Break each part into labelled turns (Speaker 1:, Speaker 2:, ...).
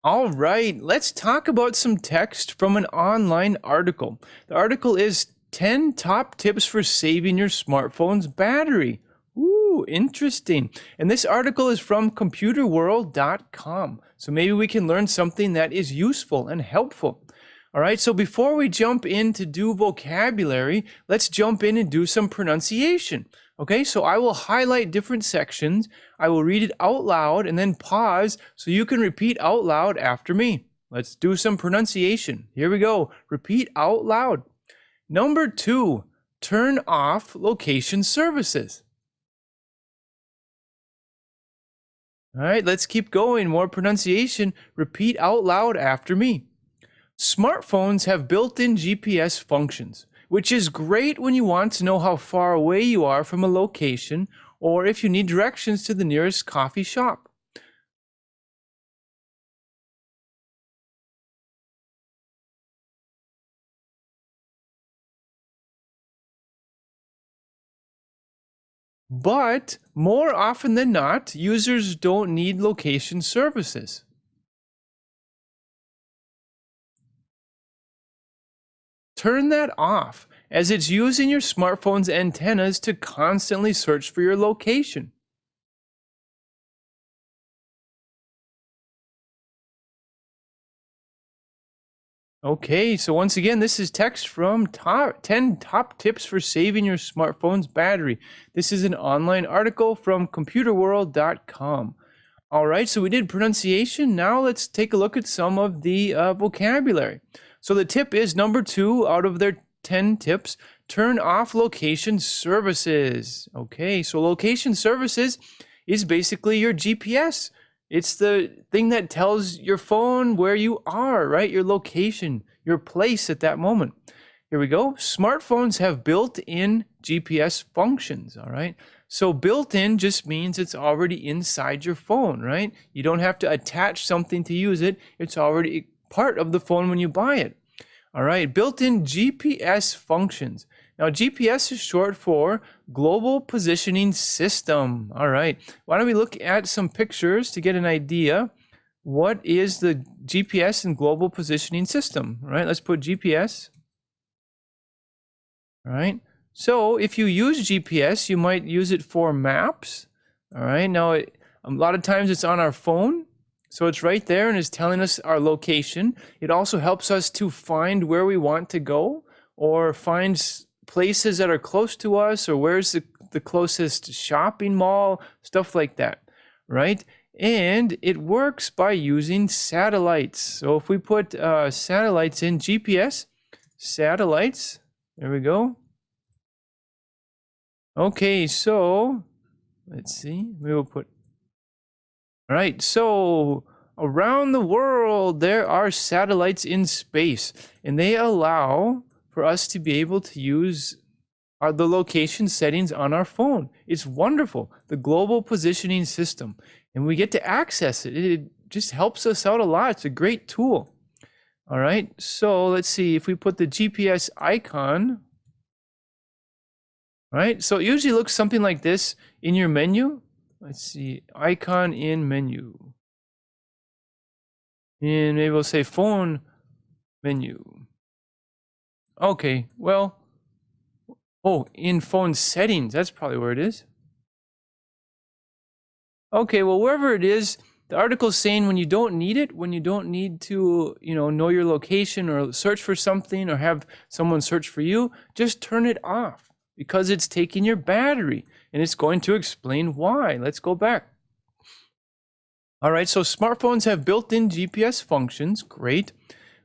Speaker 1: All right, let's talk about some text from an online article. The article is 10 top tips for saving your smartphone's battery. Ooh, interesting. And this article is from computerworld.com. So maybe we can learn something that is useful and helpful. All right, so before we jump in to do vocabulary, let's jump in and do some pronunciation. Okay, so I will highlight different sections. I will read it out loud and then pause so you can repeat out loud after me. Let's do some pronunciation. Here we go. Repeat out loud. Number 2, turn off location services. All right, let's keep going. More pronunciation. Repeat out loud after me. Smartphones have built-in GPS functions, which is great when you want to know how far away you are from a location or if you need directions to the nearest coffee shop. But more often than not, users don't need location services. Turn that off, as it's using your smartphone's antennas to constantly search for your location. Okay, so once again, this is text from 10 top tips for saving your smartphone's battery. This is an online article from computerworld.com. All right, so we did pronunciation. Now let's take a look at some of the vocabulary. So the tip is number 2 out of their 10 tips, turn off location services. Okay, so location services is basically your GPS. It's the thing that tells your phone where you are, right? Your location, your place at that moment. Here we go. Smartphones have built-in GPS functions, all right? So built-in just means it's already inside your phone, right? You don't have to attach something to use it. It's already part of the phone when you buy it. All right, built-in GPS functions. Now, GPS is short for Global Positioning System. All right, why don't we look at some pictures to get an idea what is the GPS and Global Positioning System? All right, let's put GPS. All right, so if you use GPS, you might use it for maps. All right, now a lot of times it's on our phone. So it's right there and it's telling us our location. It also helps us to find where we want to go or find places that are close to us or where's the closest shopping mall, stuff like that, right? And it works by using satellites. So if we put satellites in GPS, satellites, there we go. Okay, so let's see, we will put, all right, so around the world, there are satellites in space, and they allow for us to be able to use the location settings on our phone. It's wonderful, the Global Positioning System, and we get to access it. It just helps us out a lot. It's a great tool. All right, so let's see if we put the GPS icon. All right, so it usually looks something like this in your menu. Let's see, icon in menu. And maybe we'll say phone menu. Okay, well, oh, in phone settings, that's probably where it is. Okay, well, wherever it is, the article's saying when you don't need it, when you don't need to, know your location or search for something or have someone search for you, just turn it off because it's taking your battery. And it's going to explain why. Let's go back. All right, so smartphones have built-in GPS functions, great,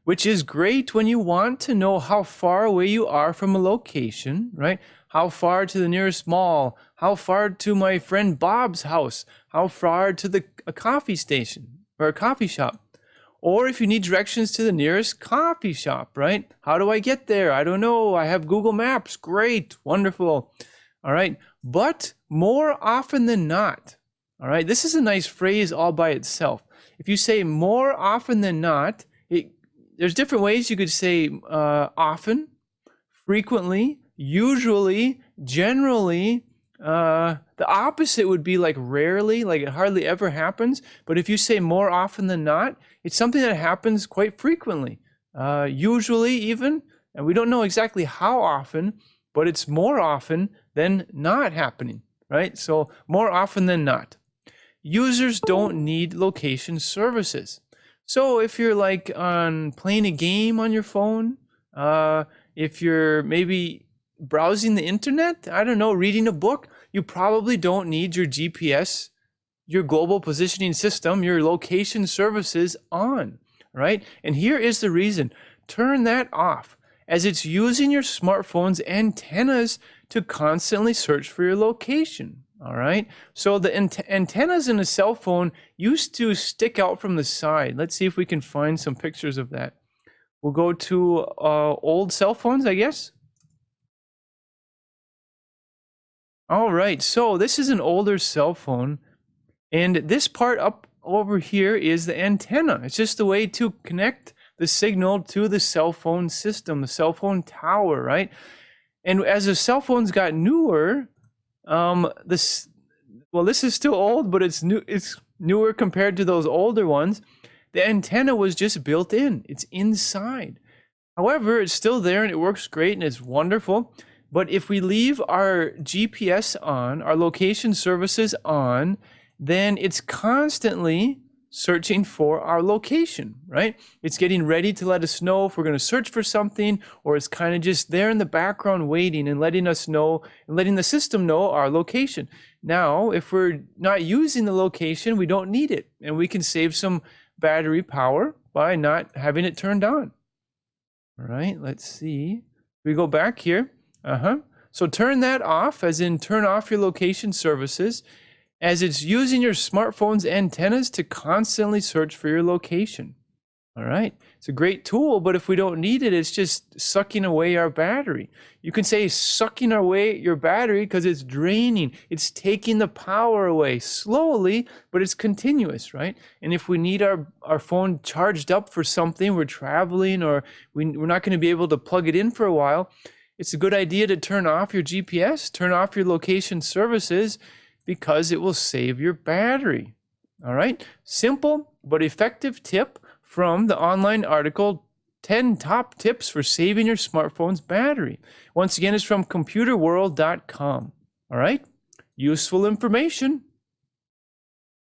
Speaker 1: which is great when you want to know how far away you are from a location, right? How far to the nearest mall, how far to my friend Bob's house, how far to a coffee station or a coffee shop. Or if you need directions to the nearest coffee shop, right? How do I get there? I don't know. I have Google Maps. Great, wonderful. All right, but more often than not, all right, this is a nice phrase all by itself. If you say more often than not, there's different ways you could say often, frequently, usually, generally, The opposite would be like rarely, like it hardly ever happens. But if you say more often than not, it's something that happens quite frequently, usually even, and we don't know exactly how often, but it's more often than not happening, right? So more often than not. Users don't need location services. So if you're like on playing a game on your phone, if you're maybe browsing the internet, I don't know, reading a book, you probably don't need your GPS, your global positioning system, your location services on, right? And here is the reason. Turn that off, as it's using your smartphone's antennas to constantly search for your location. All right. So the antennas in a cell phone used to stick out from the side. Let's see if we can find some pictures of that. We'll go to old cell phones, I guess. All right, so this is an older cell phone, and this part up over here is the antenna. It's just a way to connect the signal to the cell phone system, the cell phone tower, right? And as the cell phones got newer, this is still old, but it's newer compared to those older ones. The antenna was just built in. It's inside. However, it's still there and it works great and it's wonderful. But if we leave our GPS on, our location services on, then it's constantly searching for our location, right? It's getting ready to let us know if we're going to search for something, or it's kind of just there in the background waiting and letting us know and letting the system know our location. Now, if we're not using the location, we don't need it, and we can save some battery power by not having it turned on. All right, let's see. We go back here. So turn that off, as in turn off your location services, as it's using your smartphone's antennas to constantly search for your location. All right, it's a great tool, but if we don't need it, it's just sucking away our battery. You can say sucking away your battery because it's draining. It's taking the power away slowly, but it's continuous, right? And if we need our phone charged up for something, we're traveling, or we're not going to be able to plug it in for a while, it's a good idea to turn off your GPS, turn off your location services, because it will save your battery. All right, simple but effective tip from the online article, 10 top tips for saving your smartphone's battery. Once again, it's from computerworld.com. All right, useful information.